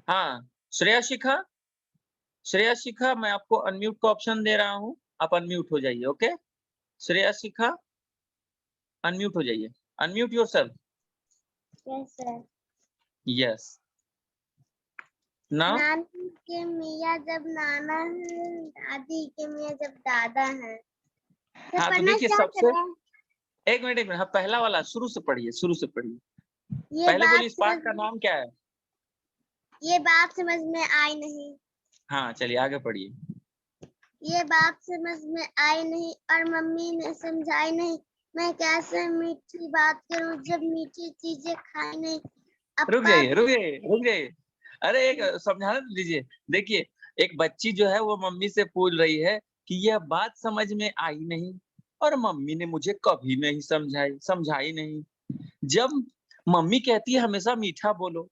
हाँ, श्रेया शिखा, श्रेया शिखा मैं आपको अनम्यूट का ऑप्शन दे रहा हूँ, आप अनम्यूट हो जाइए, ओके? श्रेया शिखा अनम्यूट हो जाइए, unmute yourself, yes sir. Yes, now नानी के मियाँ जब नाना है, दादी के मियाँ जब दादा है। तो हाँ, तो पढ़ना देखिए स्टार्ट सबसे करें। 1 मिनट हाँ, पहला वाला शुरू से पढ़िए, शुरू से पढ़िए। ये पहले बोलिए बात इस समझ पाठ का नाम क्या है? ये बात समझ में आई नहीं। हाँ, चलिए आगे पढ़िए। ये बात समझ में आई नहीं और मम्मी ने समझाई नहीं। मैं कैसे मीठी बात करूं जब मीठी चीजें खाई नहीं। रुक अप्पा जाइए, रुक जाइए, रुक जाइए। अरे एक समझाने तो दीजिए। देखिए, एक बच्ची जो है वो मम्मी से पूछ रही है कि यह बात समझ में आई नहीं और मम्मी ने मुझे कभी नहीं समझाई समझाई नहीं। जब मम्मी कहती है हमेशा मीठा बोलो,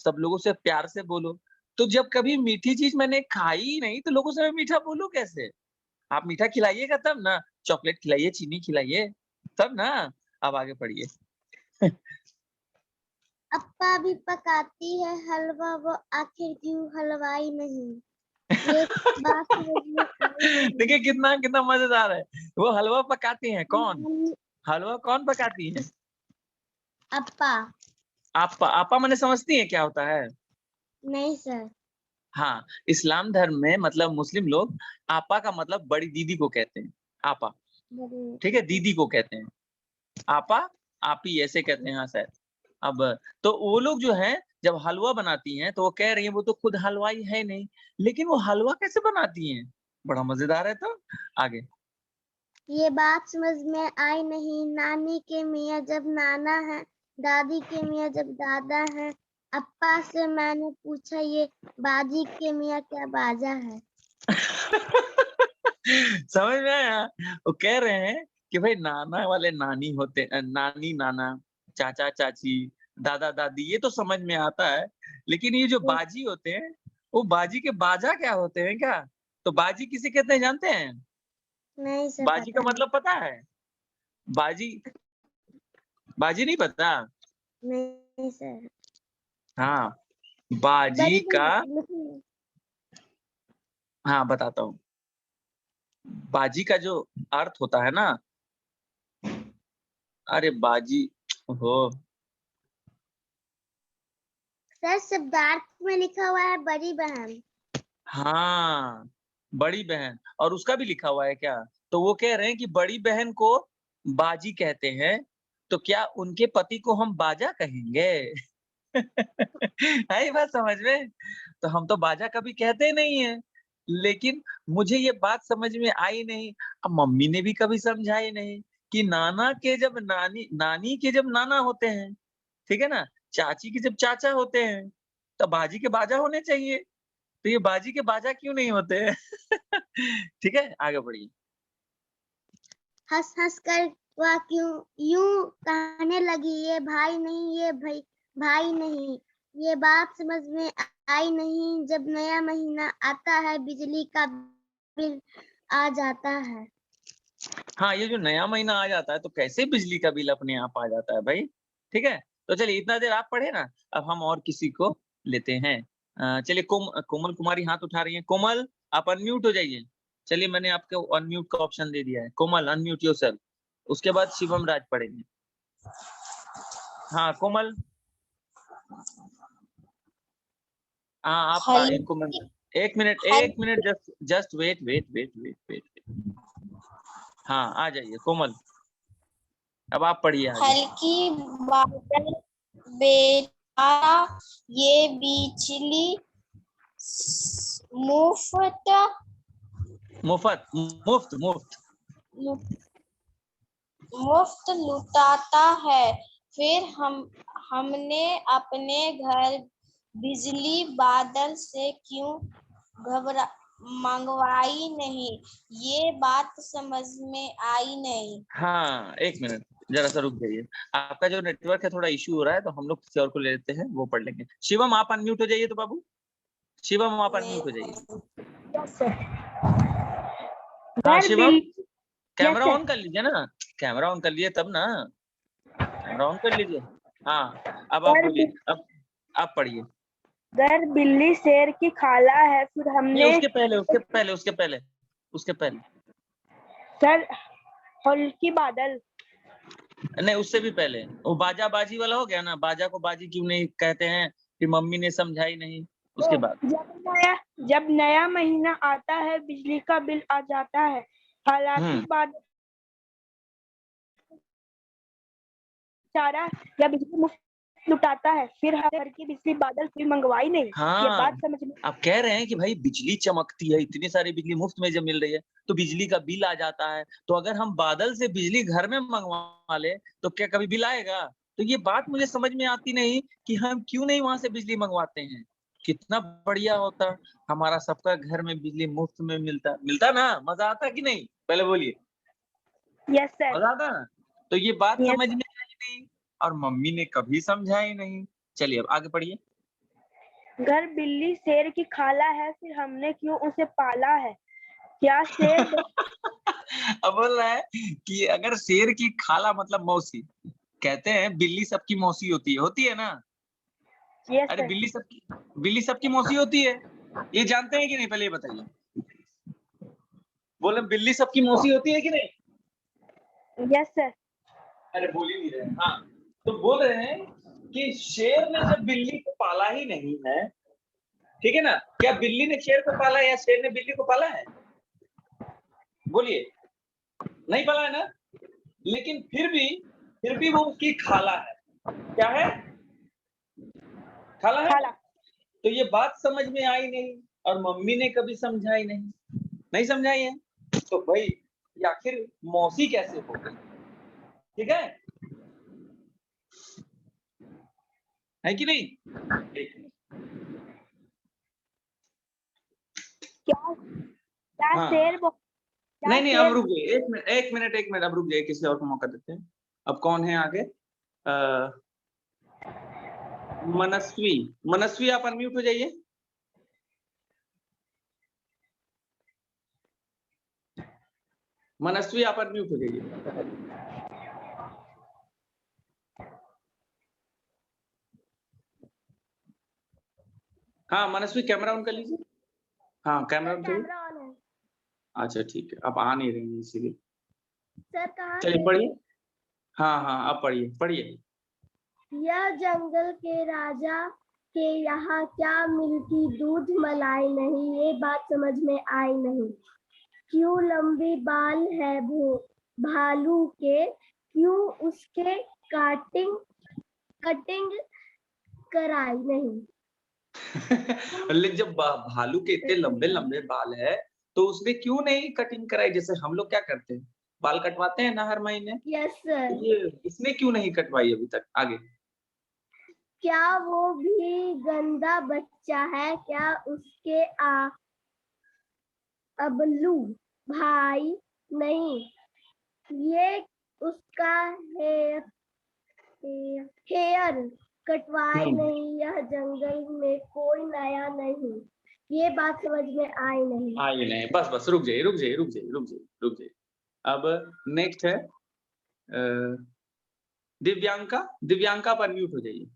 सब लोगों से प्यार से बोलो, तो जब कभी मीठी चीज़ मैंने खाई ही नहीं तो लोगों से मैं मीठा बोलूँ कैसे? आप मीठा खिलाइएगा तब ना, चॉकलेट खिलाइए, चीनी खिलाइए, तब ना। अब आगे पढ़िए। अप्पा भी पकाती है हलवा, वो आखिर क्यों हलवाई नहीं। ये बात समझ में आई नहीं। देखिए कितना कितना मज़ेदार है। वो हलवा पकाती हैं कौन? मम्मी- हलवा कौन पकाती है? अप्पा। आपा आपा माने समझती हैं क्या होता है? नहीं सर। हाँ, इस्लाम धर्म में मतलब मुस्लिम लोग आपा का मतलब बड़ी दीदी को कहते हैं, आपा, ठीक है? दीदी को कहते हैं। आपा, आपी ऐसे कहते हैं हाँ शायद। अब तो वो लोग जो हैं जब हलवा बनाती हैं तो वो कह रही हैं वो तो खुद हलवाई है नहीं, लेकिन वो हलवा कैसे बनाती हैं? बड़ा मज़ेदार है तो। आगे। ये बात समझ में आई नहीं। नानी के मियाँ जब नाना है, दादी के मियाँ जब दादा है। अप्पा से मैंने पूछा ये बाजी के मियाँ क्या बाजा है। समझ में आया? वो कह रहे हैं कि भाई नाना वाले नानी होते नानी नाना, चाचा चाची, दादा दादी ये तो समझ में आता है, लेकिन ये जो बाजी होते हैं, वो बाजी के बाजा क्या होते हैं क्या? तो बाजी किसे कहते हैं जानते हैं? नहीं सर बाजी का पता नहीं। मतलब पता है? बाजी बाजी नहीं पता? नहीं सर। हाँ, बाजी बड़ी का बहन हाँ, बताता हूँ। बाजी का जो अर्थ होता है ना, अरे बाजी ओहो! सर शब्दार्थ में लिखा हुआ है बड़ी बहन। हाँ, बड़ी बहन और उसका भी लिखा हुआ है क्या? तो वो कह रहे हैं कि बड़ी बहन को बाजी कहते हैं, तो क्या उनके पति को हम बाजा कहेंगे? आई बात समझ में? तो हम तो बाजा कभी कहते नहीं हैं, लेकिन मुझे ये बात समझ में आई नहीं, अब मम्मी ने भी कभी समझाई नहीं कि नाना के जब नानी नानी के जब नाना होते हैं, ठीक है ना? चाची के जब चाचा होते हैं, तब बाजी के बाजा होने चाहिए। तो ये बाजी के बाजा क्यों नहीं होते हैं? ठीक है, आगे बढ़िए। हंस-हंस कर वह क्यों यूँ कहने लगी ये भाई नहीं ये भाई नहीं। ये बात समझ में आई नहीं। जब नया महीना आता है बिजली का बिल आ जाता है। हाँ, ये जो नया महीना आ जाता है तो कैसे बिजली का बिल अपने आप आ जाता है भाई? ठीक है? तो चलिए इतना देर आप पढ़े ना, अब हम और किसी को लेते हैं। चलिए कोमल कुमारी हाथ उठा रही हैं। कोमल, आप अनम्यूट हो जाइए। चलिए मैंने आपको अनम्यूट का ऑप्शन दे दिया है। कोमल अनम्यूट योरसेल्फ। उसके बाद शिवम राज पढ़ेंगे। हाँ, कोमल। हाँ, आप हल कोमल 1 हल 1 मिनट जस्ट जस्ट वेट। हाँ, आ जाइए कोमल। अब आप पढ़िए आगे। हल्की बादल बेटा ये बिजली मुफ्त मुफ्त। मुफ्त लुटाता है। फिर हमने अपने घर बिजली बादल से क्यों घबरा मंगवाई नहीं। ये बात समझ में आई नहीं। हाँ, 1 मिनट, ज़रा-सा रुक जाइए। आपका जो नेटवर्क है थोड़ा इश्यू हो रहा है, तो हम लोग किसी और को ले लेते हैं, वो पढ़ लेंगे। शिवम आप अनम्यूट हो जाइए तो बाबू। शिवम आप अनम्यूट हो जाइए। Yes sir. हाँ, घर Shivam bill yes camera sir. On कर लीजिए ना। कैमरा ऑन कर लिए तब ना। कैमरा ऑन कर लीजिए। हाँ, अब आप घर बोलिए। बिल अब आप पढ़िए। अगर बिल्ली शेर की खाला है फिर नहीं, हमने उसके पहले सर हल्की बादल। नहीं, उससे भी पहले वो बाजा बाजी वाला हो गया ना। बाजा को बाजी क्यों नहीं कहते हैं कि मम्मी ने समझाई नहीं, उसके बाद जब नया महीना आता है बिजली का बिल आ जाता है, हालांकि बादल चारा या बिजली मुफ्त लुटाता है, फिर हर घर की बिजली बादल फिर मंगवाई नहीं। ये बात समझ में आप कह रहे हैं कि भाई बिजली चमकती है, इतनी सारी बिजली मुफ्त में जब मिल रही है तो बिजली का बिल आ जाता है, तो अगर हम बादल से बिजली घर में मंगवा ले तो क्या कभी बिल आएगा? तो ये बात मुझे समझ में आती नहीं कि हम क्यों नहीं वहां से बिजली मंगवाते हैं। कितना बढ़िया होता, हमारा सबका घर में बिजली मुफ्त में मिलता ना, मजा आता कि नहीं? पहले बोलिए, यस सर। मजा आता ना? तो ये बात Yes. समझ में आई नहीं और मम्मी ने कभी समझाई नहीं। चलिए अब आगे पढ़िए। घर बिल्ली शेर की खाला है फिर हमने क्यों उसे पाला है, क्या शेर अब बोल रहा है कि अगर शेर की खाला मतलब मौसी, कहते हैं बिल्ली सबकी मौसी होती है ना? यस अरे सर। बिल्ली सबकी मौसी होती है, ये जानते हैं कि नहीं? पहले ये बताइए। बोले बिल्ली सबकी मौसी होती है कि नहीं? Yes sir. अरे बोल ही नहीं रहे। हाँ, तो बोल रहे हैं कि शेर ने जब बिल्ली को पाला ही नहीं है, ठीक है ना? क्या बिल्ली ने शेर को पाला है या शेर ने बिल्ली को पाला है? बोलिए, नहीं पाला है ना? लेकिन फिर भी वो उसकी खाला है। क्या है? खाला है। खाला। तो ये बात समझ में आई नहीं और मम्मी ने कभी समझाई नहीं समझाई है, तो भाई ये आखिर मौसी कैसे हो गई? ठीक है कि नहीं? क्या हाँ। शेर नहीं अब रुक जाइए, एक मिनट अब रुक जाइए, किसी और को मौका देते हैं। अब कौन है आगे? मनस्वी आप अनम्यूट हो जाइए। मनस्वी आप अनम्यूट हो जाइए। हाँ मनस्वी, कैमरा ऑन कर लीजिए। हाँ कैमरा ऑन करिए। कैमरा ऑन है अच्छा ठीक है, आप आ नहीं रही हैं इसीलिए। सर। कहाँ चलिए पढ़िए। हाँ अब पढ़िए। यह जंगल के राजा के यहाँ क्या मिलती दूध मलाई नहीं, ये बात समझ में आई नहीं। क्यों लंबी बाल है भालू के, क्यों उसके कटिंग कराई नहीं। जब भालू के इतने लंबे बाल है तो उसने क्यों नहीं कटिंग कराई? जैसे हम लोग क्या करते हैं, बाल कटवाते हैं ना हर महीने। Yes sir. तो ये इसने क्यों नहीं कटवाई अभी तक? आगे। क्या वो भी गंदा बच्चा है, क्या उसके अबलू भाई नहीं, ये उसका हेयर कटवाई नहीं। यह जंगल में कोई नया नहीं, ये बात समझ में आई नहीं। बस रुक जाइए। अब नेक्स्ट है दिव्यांका पर म्यूट हो जाइए।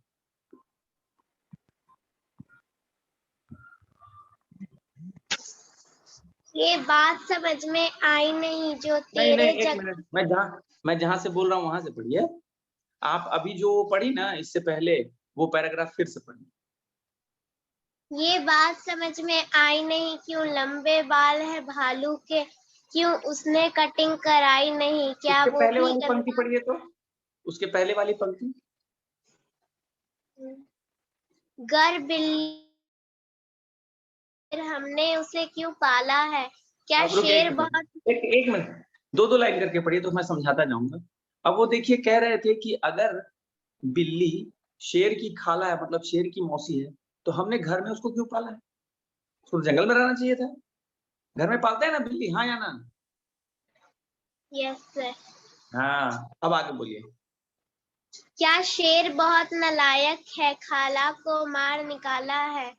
ये बात समझ में आई नहीं जो तेरे नहीं एक मिनट, मैं जहां से बोल रहा हूँ वहां से पढ़िए। आप अभी जो पढ़ी ना इससे पहले वो पैराग्राफ फिर से पढ़िए। ये बात समझ में आई नहीं, क्यों लंबे बाल है भालू के, क्यों उसने कटिंग कराई नहीं। क्या उसके वो पहले भी वाली पंक्ति पढ़िए तो, उसके पहले वाली पंक्ति। गर बिल्ली हमने उसे क्यों पाला है, क्या अब रुकिए शेर बहुत एक मिनट, दो लाइन करके पढ़िए तो मैं समझाता जाऊंगा। अब वो देखिए कह रहे थे कि अगर बिल्ली शेर की खाला है, मतलब शेर की मौसी है, तो हमने घर में उसको क्यों पाला है? उसको जंगल में रहना चाहिए था। घर में पालते हैं ना बिल्ली, हाँ या ना? Yes sir. हाँ अब आगे बोलिए। क्या शेर बहुत नालायक है, खाला को मार निकाला है,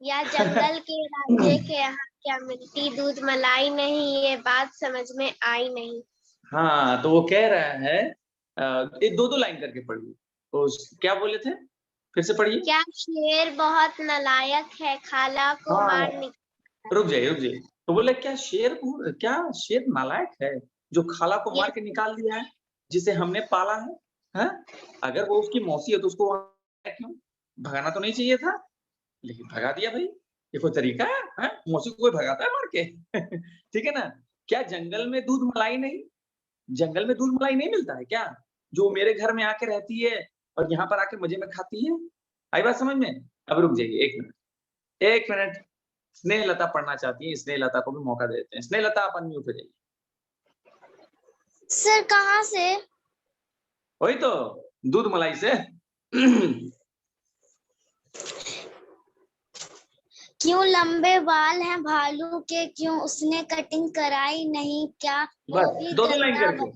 या जंगल के राजे के यहाँ क्या मिलती दूध मलाई नहीं, ये बात समझ में आई नहीं। हाँ तो वो कह रहा है ये दो लाइन करके पढ़िए। तो क्या बोले थे फिर से पढ़िए। क्या शेर बहुत नालायक है, खाला को हाँ। मार निकाल। रुक जाइए। तो बोले क्या शेर नालायक है जो खाला को मार के निकाल दिया है, जिसे हमने पाला है? हैं? अगर वो उसकी मौसी है तो उसको वहाँ क्यों भगाना तो नहीं चाहिए था, लेकिन भगा दिया भाई। ये कोई तरीका है? हैं? मौसी को कोई भगाता है मार के? ठीक है ना? क्या जंगल में दूध मलाई नहीं मिलता है क्या? जो मेरे घर में आके रहती है और यहाँ पर आके मजे में खाती है। आई बात समझ में? अब रुक जाइए 1 मिनट। स्नेहलता पढ़ना चाहती है, स्नेहलता को भी मौका देते हैं। स्नेहलता आप अनम्यूट हो जाइए। सर कहाँ से? वही तो दूध मलाई से। क्यों लंबे बाल हैं भालू के, क्यों उसने कटिंग कराई नहीं, क्या वो बस भी दो लाइन गंदा करके,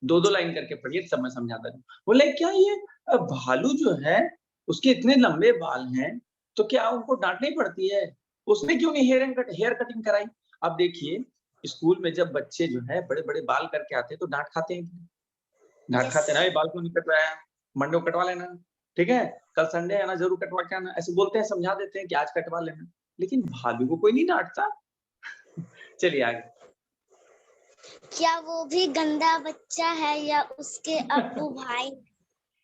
दो लाइन करके पढ़िए, तब मैं समझाता हूँ। बोले क्या ये भालू जो है उसके इतने लंबे बाल हैं, तो क्या उनको डांट नहीं पड़ती है? उसने क्यों नहीं हेयर कटिंग कराई? अब देखिए स्कूल में जब बच्चे जो है बड़े-बड़े बाल करके आते हैं तो डांट खाते हैं। डांट खाते हैं ना, ये बाल क्यों नहीं कटवाया? मंडे को कटवा लेना, ठीक है? कल संडे है ना, जरूर कटवा के आना। ऐसे बोलते हैं, समझा देते हैं कि आज कटवा लेना, लेकिन भालू को कोई नहीं डांटता। चलिए आगे। क्या वो भी गंदा बच्चा है या उसके अब्बू भाई?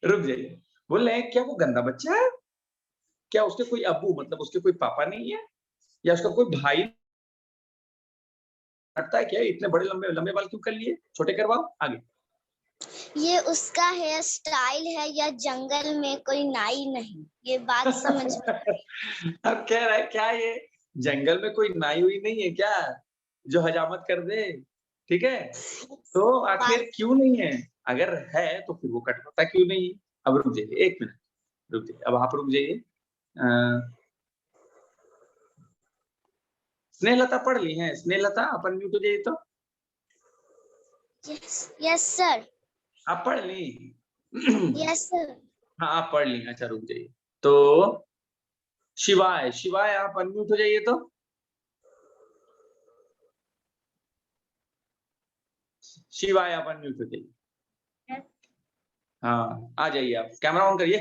रुक जाइए। बोल रहे हैं क्या वो गंदा बच्चा है? क्या उसके कोई अब्बू मतलब उसके कोई पापा नहीं है, या उसका कोई भाई हटता है क्या? इतने बड़े लंबे बाल क्यों कर लिए? छोटे करवाओ। आगे। ये उसका हेयर स्टाइल है या जंगल में कोई नाई नहीं? ये बात समझ में अब कह रहा है क्या ये जंगल में कोई नाई हुई नहीं है क्या जो हजामत कर दे? ठीक है, तो आखिर क्यों नहीं है? अगर है तो फिर वो कटवाता क्यों नहीं? अब रुक जाइए 1 मिनट, रुक जाइए। अब आप रुक जाइए। स्नेहलता पढ़ ली है? स्नेहलता आप अनम्यूट हो जाइए तो। Yes sir. आप पढ़ ली? Yes sir. हाँ आप पढ़ ली। अच्छा रुक जाइए। तो शिवाय आप अनम्यूट हो जाइए तो। शिवाय आप अनम्यूट हो जाइए। हाँ आ जाइए, आप कैमरा ऑन करिए।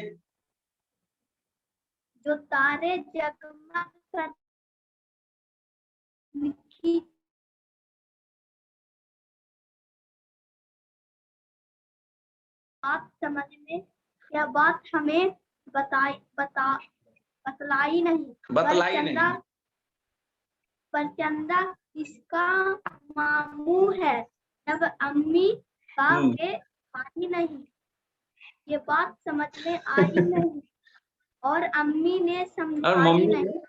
जो तारे जगमग कर लिखी बात समझ में, यह बात हमें बतलाई नहीं। पर चंदा इसका मामू है, जब अम्मी का के आई नहीं, ये बात समझ में आई नहीं और अम्मी ने समझाई नहीं।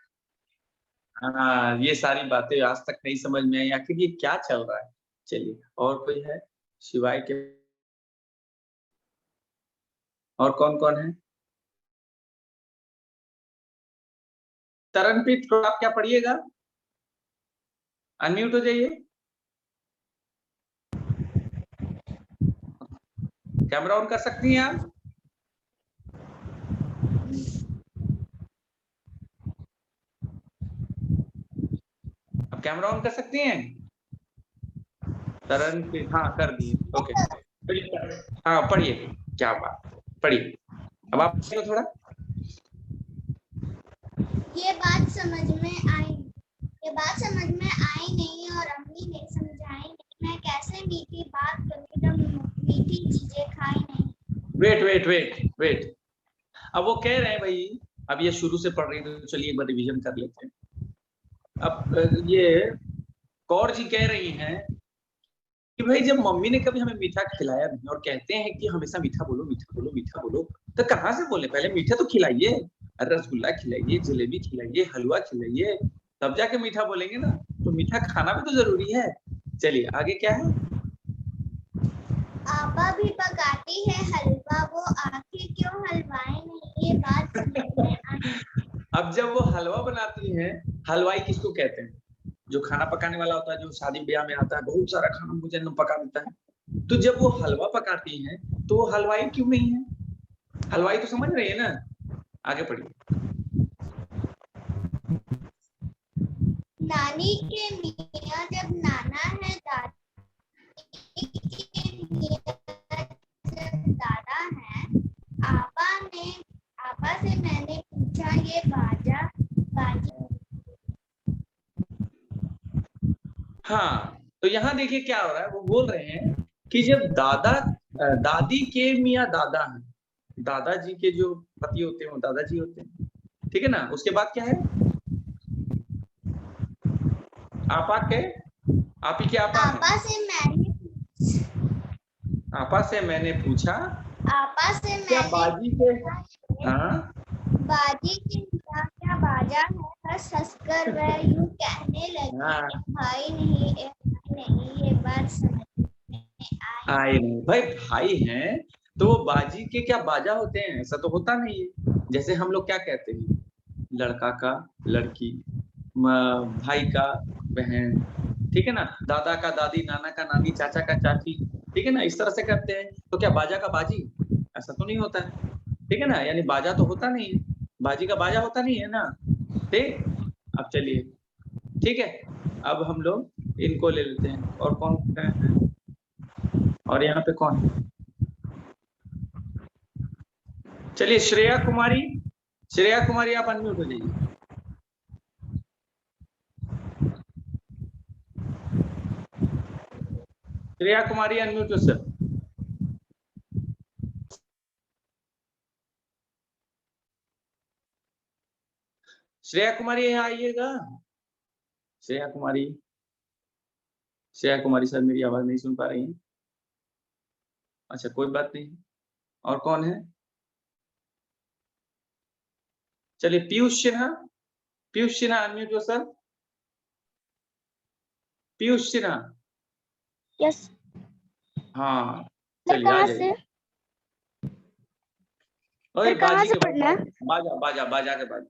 हाँ ये सारी बातें आज तक नहीं समझ में आई, आखिर ये क्या चल रहा है? चलिए और कोई है शिवाय के? और कौन है? तरनप्रीत थोड़ा आप क्या पढ़िएगा, अनम्यूट हो जाइए। कैमरा ऑन कर सकती हैं आप? अब कैमरा ऑन कर सकती हैं तरनप्रीत? हाँ कर दिए। ओके हाँ पढ़िए, क्या बात, पढ़िए। अब आप थोड़ा। ये बात समझ में आई नहीं और अम्मी ने समझाई नहीं। मैं कैसे मीठी बात करूं जब मीठी चीजें खाई नहीं। वेट। अब वो कह रहे हैं भाई, अब ये शुरू से पढ़ रही है तो चलिए एक बार रिवीजन कर लेते हैं। अब ये कौर जी कह रही हैं कि भाई जब मम्मी ने कभी हमें मीठा खिलाया नहीं और कहते हैं कि हमेशा मीठा बोलो, तो कहाँ से बोले? पहले मीठा तो खिलाइए, रसगुल्ला खिलाइए, जलेबी खिलाइए, हलवा खिलाइए, तब जाके मीठा बोलेंगे ना। तो मीठा खाना भी तो जरूरी है। चलिए आगे क्या है? आपा भी पकाती है हलवा, वो आखिर क्यों हलवाई नहीं, ये बात समझ में आई। अब जब वो हलवा बनाती हैं, हलवाई किसको कहते हैं? जो खाना पकाने वाला होता है, जो शादी ब्याह में आता है, बहुत सारा खाना मुझे पका देता है। तो जब वो हलवा पकाती हैं तो वो हलवाई क्यों नहीं है? हलवाई तो समझ रही है ना? आगे पढ़िए। नानी के मियाँ जब नाना है, दादी के मियाँ जब दादा है, आपा हाँ, तो यहाँ देखिए क्या हो रहा है, वो बोल रहे हैं कि जब दादी के मियाँ दादा हैं, दादाजी के जो पति होते हैं वो दादाजी होते हैं, ठीक है ना। उसके बाद क्या है, आपा के, आप ही के आपा हैं। आपा से मैंने पूछा क्या बाजी के, हाँ बाजी के क्या बाजा है, हंस हंसकर वह यूं कहने लगी, हाँ भाई नहीं ए भाई नहीं, ये बात समझ में आए नहीं भाई, भाई हैं तो वो बाजी के क्या बाजा होते हैं, ऐसा तो होता नहीं है। जैसे हम लोग क्या कहते हैं, लड़का का लड़की, भाई का बहन, ठीक है ना, दादा का दादी, नाना का नानी, चाचा का चाची, ठीक है ना, इस तरह से करते हैं। तो क्या बाजा का बाजी, ऐसा तो नहीं होता है, ठीक है ना, यानी बाजा तो होता नहीं है, बाजी का बाजा होता नहीं है ना। ठीक, अब चलिए, ठीक है, अब हम लोग इनको ले लेते हैं। और कौन है, और यहाँ पे कौन है, चलिए श्रेया कुमारी आप अनम्यूट हो जाइए। श्रेया कुमारी अनम्यूट हो सर। श्रेया कुमारी यहाँ आइएगा। श्रेया कुमारी सर मेरी आवाज नहीं सुन पा रही हैं। अच्छा कोई बात नहीं, और कौन है, चलिए पीयूष सिन्हा अनम्यूट हो सर। पीयूष सिन्हा, यस हाँ सर, चलिए आ कहाँ जाइए। से ओए सर, कहाँ बाजी से के पढ़ना है? बाजा के बाजा।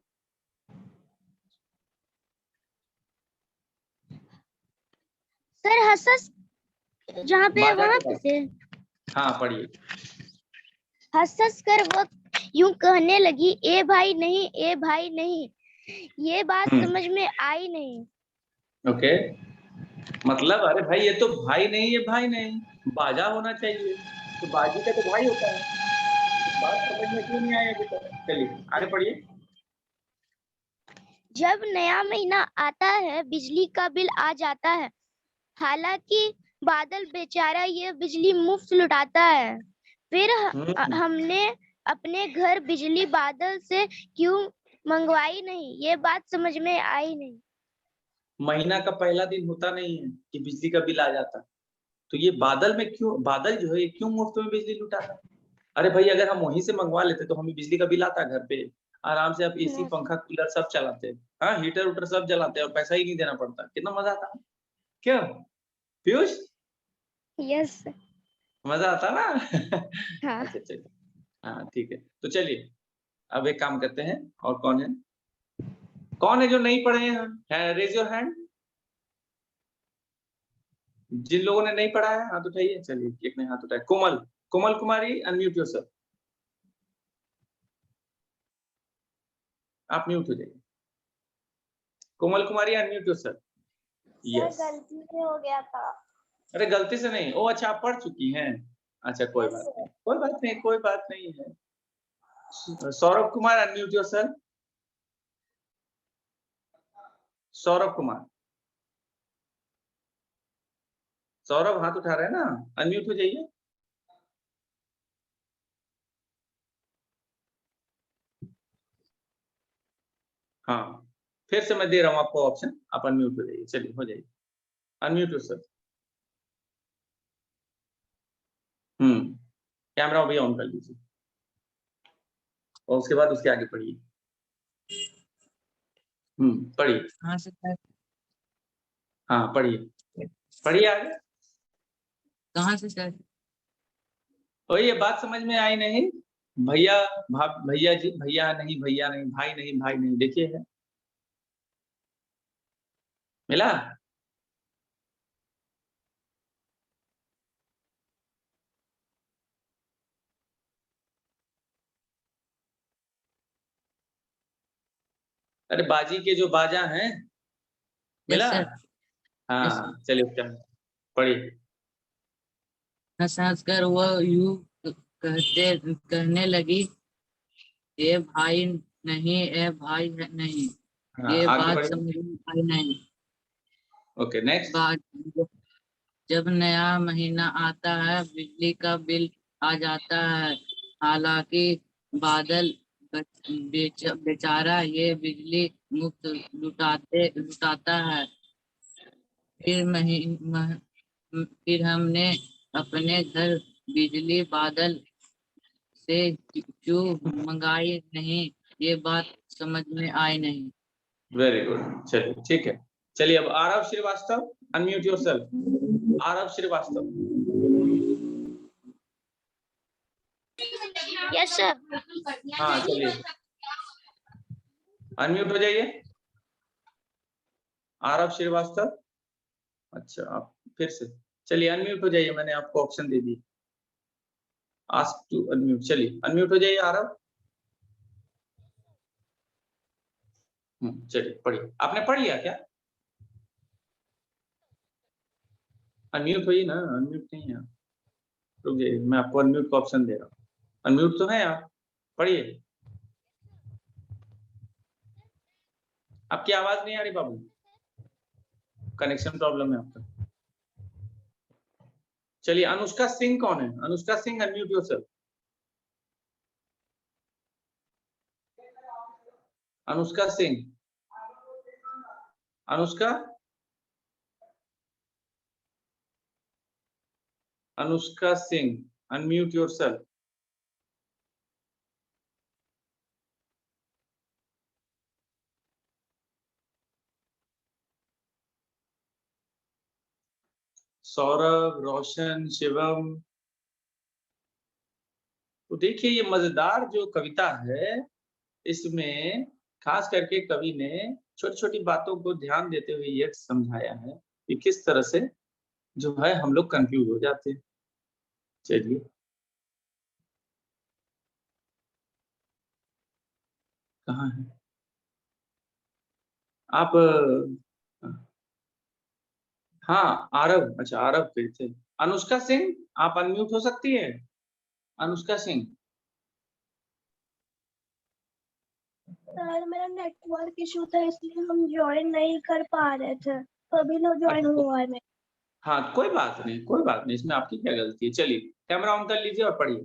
सर हंस जहाँ पे बाजा वहां के पे बाद, से हाँ पढ़िए। हंस कर वो यूं कहने लगी, ए भाई नहीं, ए भाई नहीं, ये बात समझ में आई नहीं। ओके, मतलब अरे भाई ये तो भाई नहीं, ये भाई नहीं, बाजा होना चाहिए, तो बाजी का तो भाई होता है, बात समझ में क्यों नहीं आई अभी तक। चलिए आगे पढ़िए। जब नया महीना आता है बिजली का बिल आ जाता है, हालांकि बादल बेचारा ये बिजली मुफ्त लुटाता है। फिर हमने अपने घर बिजली बादल से क्यों मंगवाई नहीं, ये बात समझ में आई नहीं। महीना का पहला दिन होता नहीं है कि बिजली का बिल आ जाता, तो ये बादल में क्यों, बादल जो है ये क्यों मुफ्त में बिजली लुटाता। अरे भाई अगर हम वहीं से मंगवा लेते तो हमें बिजली का बिल आता घर पे, आराम से आप एसी पंखा कूलर सब चलाते, हाँ हीटर उटर सब जलाते और पैसा ही नहीं देना पड़ता, कितना मजा आता। क्यों पीयूष, यस मजा आता ना। हाँ। अच्छा चलिए, हाँ ठीक है, तो चलिए अब एक काम करते हैं, और कौन है जो नहीं पढ़े हैं, रेज योर हैंड। जिन लोगों ने नहीं पढ़ा है हाथ उठाइए। चलिए एक ने हाथ उठाया, कोमल कुमारी अनम्यूट योरसेल्फ, आप म्यूट हो जाइए। कोमल कुमारी अनम्यूट योरसेल्फ। यस, गलती से हो गया था। अरे गलती से नहीं, ओ अच्छा आप पढ़ चुकी हैं, अच्छा कोई Yes, बात sir. नहीं, कोई बात नहीं है। सौरभ कुमार अनम्यूट योरसेल्फ, सौरभ हाथ उठा रहे हैं ना, अनम्यूट हो जाइए। हाँ फिर से मैं दे रहा हूँ आपको ऑप्शन, आप अनम्यूट हो जाइए, चलिए हो जाइए अनम्यूट योरसेल्फ। कैमरा भी ऑन कर लीजिए, और उसके बाद उसके आगे पढ़िए। पढ़िए, हाँ पढ़िए आगे। कहाँ से सर? और ये बात समझ में आई नहीं, भैया भैया जी, भैया नहीं, भाई नहीं, देखिए है मिला। अरे बाजी के जो बाजा हैं, मिला। सर। हाँ चलिए उसका पढ़िए। हंस कर वो यूं कहने लगी, ए भाई नहीं, ए भाई नहीं, हाँ ये आगे बात बढ़िए। समझ में आई नहीं। Okay next. जब नया महीना आता है बिजली का बिल आ जाता है, हालांकि बादल बेचारा ये बिजली मुफ्त लुटाता है। फिर हमने अपने घर बिजली बादल से क्यों मंगाई नहीं, ये बात समझ में आई नहीं। वेरी गुड, चलिए ठीक है। चलिए अब Aarav Srivastava, unmute yourself. Aarav Srivastava. Yes sir. हाँ चलिए, अनम्यूट हो जाइए आरव श्रीवास्तव। अच्छा आप फिर से, चलिए अनम्यूट हो जाइए, मैंने आपको ऑप्शन दे दी, आस्क टू अनम्यूट। चलिए अनम्यूट हो जाइए आरव। चलिए पढ़िए, आपने पढ़ लिया क्या? अनम्यूट होइए ना, अनम्यूट नहीं है आप। रुक जाइए, मैं आपको अनम्यूट का ऑप्शन दे रहा हूँ। अनम्यूट तो है आप, पढ़िए। आपकी आवाज नहीं आ रही बाबू, कनेक्शन प्रॉब्लम है आपका। चलिए अनुष्का सिंह कौन है? Anushka Singh, unmute yourself. Anushka Singh, Anushka, Anushka Singh, unmute yourself. Saurabh, Roshan, Shivam. तो देखिए ये मजेदार जो कविता है, इसमें खास करके कवि ने छोटी छोटी बातों को ध्यान देते हुए ये समझाया है कि किस तरह से जो है हम लोग कंफ्यूज हो जाते हैं। चलिए कहाँ है आप? हाँ आरव, अच्छा आरव फिर थे। अनुष्का सिंह आप अनम्यूट हो सकती है? अनुष्का सिंह। सर मेरा नेटवर्क इशू था इसलिए हम ज्वाइन नहीं कर पा रहे थे, तो अभी लोग ज्वाइन हुआ है। हाँ कोई बात नहीं, कोई बात नहीं, इसमें आपकी क्या गलती है। चलिए कैमरा ऑन कर लीजिए और पढ़िए।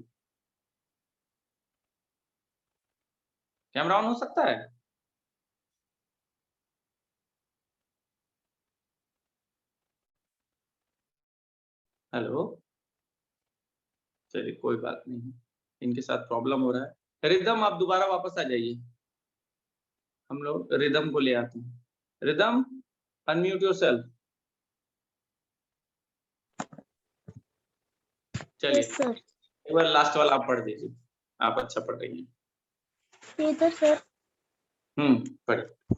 कैमरा ऑन हो सकता है? हेलो, चलिए कोई बात नहीं, इनके साथ प्रॉब्लम हो रहा है। रिदम आप दोबारा वापस आ जाइए, हम लोग रिदम को ले आते हैं। Rhythm unmute yourself. चलिए यस सर। एक बार लास्ट वाला आप पढ़ दीजिए, आप अच्छा पढ़ रही हैं। इधर सर। पढ़िए।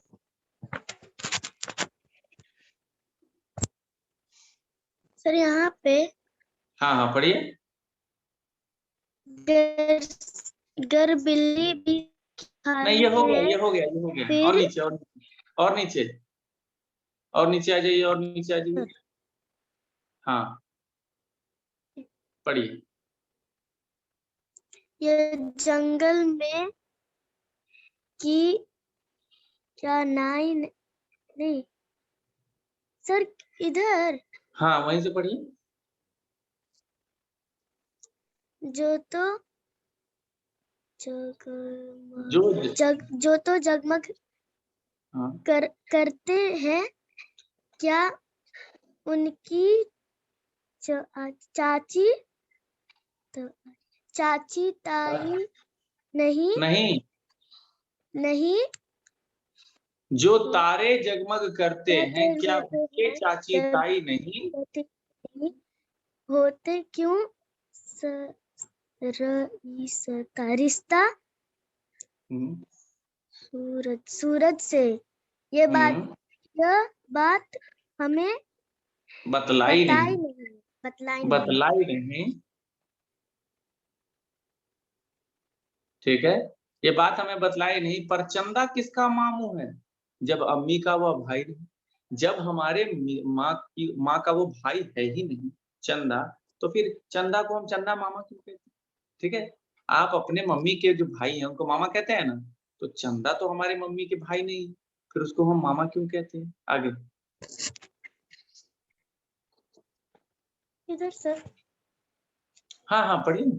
सर यहाँ पे हाँ हाँ पढ़िए। गर बिल्ली भी नहीं ये हो गया, खाए ये हो गया, ये हो गया। और फिर नीचे, और नीचे, और नीचे आ जाइए, और नीचे आ जाइए। हाँ पढ़िए। ये जंगल में की क्या नाई नहीं सर, इधर हाँ वहीं से पढ़िए। जो तो जगमग हाँ करते हैं, क्या उनकी चाची ताई नहीं? नहीं, नहीं जो तारे जगमग करते हैं क्या उनके चाची जब ताई नहीं? होते क्यों रिश्ता सूरज से? ये बात हमें बतलाई नहीं, बतलाई नहीं। ठीक है, ये बात हमें बतलाई नहीं, पर चंदा किसका मामू है? जब अम्मी का वो भाई नहीं, जब हमारे माँ का वो भाई है ही नहीं चंदा, तो फिर चंदा को हम चंदा मामा क्यों कहते हैं? ठीक है, आप अपने मम्मी के जो भाई हैं उनको मामा कहते हैं ना, तो चंदा तो हमारे मम्मी के भाई नहीं, फिर उसको हम मामा क्यों कहते हैं? आगे इधर सर। हाँ हाँ पढ़िए ना।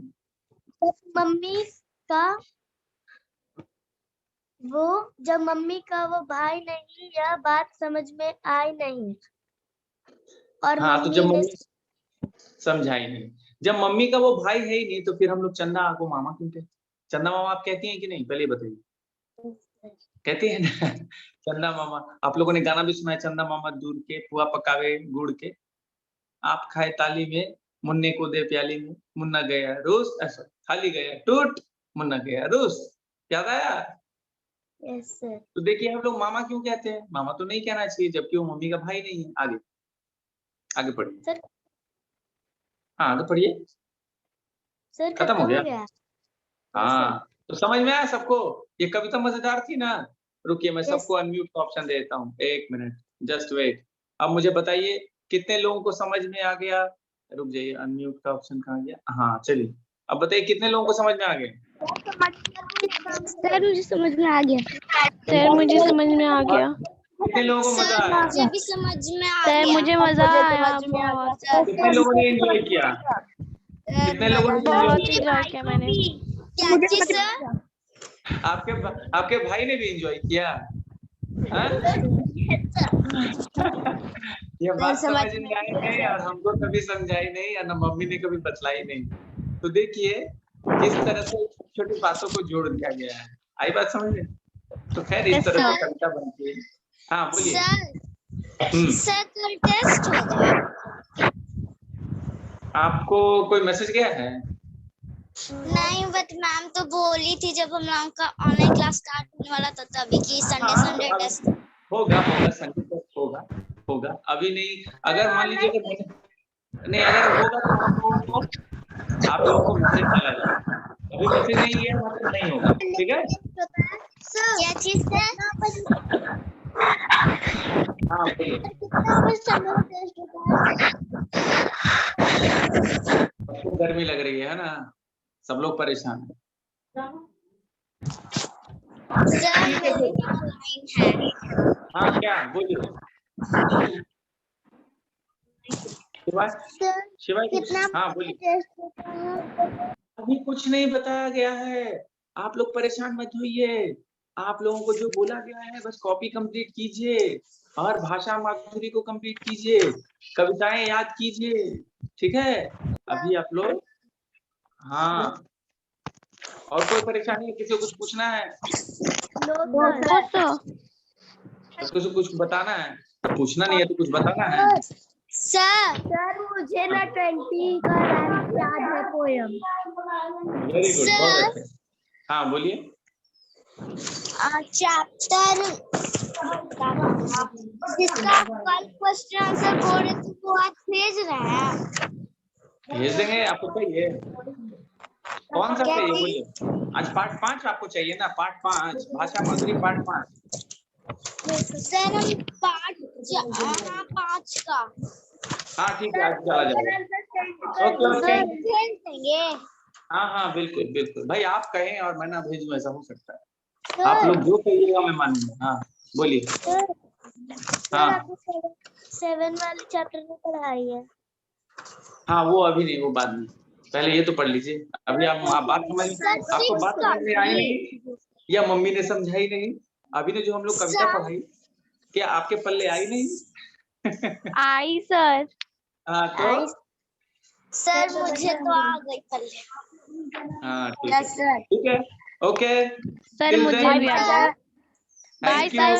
मम्मी का वो भाई नहीं, यह बात समझ में आई नहीं। और हाँ तो जब मम्मी ने मम्मी समझाई नहीं, जब मम्मी का वो भाई है ही नहीं तो फिर हम लोग चंदा को मामा क्यों कहते? चंदा मामा आप कहती हैं कि नहीं, पहले बताइए। कहती है ना चंदा मामा। आप लोगों ने गाना भी सुना है, चंदा मामा दूर के पुआ पकावे गुड़ के, आप खाए ताली में, मुन्ने को दे प्याली में, मुन्ना गया रूस, ऐसा थाली गया टूट, मुन्ना गया रूस। याद आया? Yes sir. तो देखिए हम लोग मामा क्यों कहते हैं, मामा तो नहीं कहना चाहिए जबकि वो मम्मी का भाई नहीं है। आगे आगे पढ़िए। सर हाँ आगे पढ़िए। सर खत्म हो गया? हाँ तो समझ में आया सबको? ये कविता मजेदार थी ना? रुकिए मैं Yes. सबको अनम्यूट का ऑप्शन दे देता हूँ, 1 मिनट, जस्ट वेट। अब मुझे बताइए कितने लोगों को समझ में आ गया? रुक जाइए, अनम्यूट का ऑप्शन कहाँ गया? हाँ चलिए, अब बताइए कितने लोगों को समझ में आ गया? सर मुझे समझ में आ गया। सर मुझे समझ में आ गया। कितने लोगों को मजा सर आया? मुझे भी समझ में आ सर गया। मुझे मजा आया बहुत। कितने लोगों ने एंजॉय किया? कितने लोगों ने बहुत एंजॉय किया? एंजॉय किया मैंने। क्या चीज सर? आपके भाई ने भी एंजॉय किया? हाँ? ये बात समझ में आई नहीं और हमको कभी समझाई नहीं और ना मम्मी ने कभी बतलाई नहीं। तो देखिए किस तरह से छोटी बातों को जोड़ दिया गया है। आई बात समझ में? तो खैर इस तरह से कविता बनती है। हाँ बोलिए। सर कल टेस्ट होगा? आपको कोई मैसेज गया है? नहीं बट मैम तो बोली थी जब हम लोगों का ऑनलाइन क्लास स्टार्ट होने वाला था तभी कि संडे टेस्ट होगा संडे टेस्ट होगा अभी नहीं। अगर मान लीजिए नहीं अगर होगा तो आप लोगों को मैसेज चला जाएगा। अभी मैसेज नहीं है मतलब नहीं होगा, ठीक है? क्या चीज है? हाँ बोलिए। सबको गर्मी लग रही है ना, सब लोग परेशान हैं। सर मेरी ऑनलाइन है। हाँ क्या बोलिए। शिवाय हाँ बोलिए। अभी कुछ नहीं बताया गया है, आप लोग परेशान मत होइए। आप लोगों को जो बोला गया है बस कॉपी कंप्लीट कीजिए और भाषा माधुरी को कंप्लीट कीजिए, कविताएं याद कीजिए, ठीक है? अभी आप लोग हाँ। और कोई परेशानी है? किसी को कुछ पूछना है? सबको कुछ बताना है? पूछना नहीं है तो कुछ बताना है। सर मुझे ना 20 का रैंक याद है पोयम। वेरी गुड, बहुत अच्छे। हाँ बोलिए। चैप्टर जिसका कल क्वेश्चन आंसर बोल रहे थे वो आज भेज रहे हैं। भेज देंगे, आपको चाहिए? कौन सा चाहिए बोलिए? आज पार्ट 5 आपको चाहिए ना? पार्ट 5 भाषा माधुरी पार्ट 5। सर हम पार्ट 5 का। हाँ ठीक है, आज चला जाएगा। ओके भेज देंगे। हाँ बिल्कुल बिल्कुल भाई, आप कहें और मैं ना भेजूं ऐसा हो सकता है। आप लोग जो कहिएगा मैं मानूंगा। हाँ बोलिए। हाँ 7 वाले चैप्टर में पढ़ाई है। हाँ वो अभी नहीं, वो बाद में, पहले ये तो पढ़ लीजिए। अभी आप बात समझ, आपको बात समझ में आई नहीं या मम्मी ने समझाई नहीं? अभी ने जो हम लोग कविता पढ़ाई क्या आपके पल्ले आई नहीं? आई सर। हाँ तो सर मुझे तो आ गई पल्ले। हाँ ठीक है ओके। सर मुझे भी आ गया। Bye sir.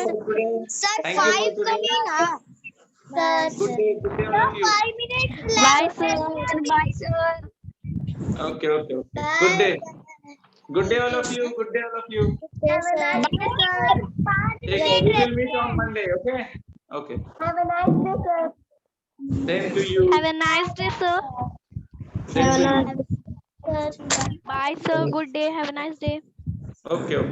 सर 5 का नहीं ना? Good day all of you. 5 minute bye sir. Bye sir. Okay good day all of you, good day all of you. We will meet on Monday, okay? Have a nice day, sir. Same to you. Have a nice day sir. Same to you. Bye sir. Good day. Have a nice day. Okay.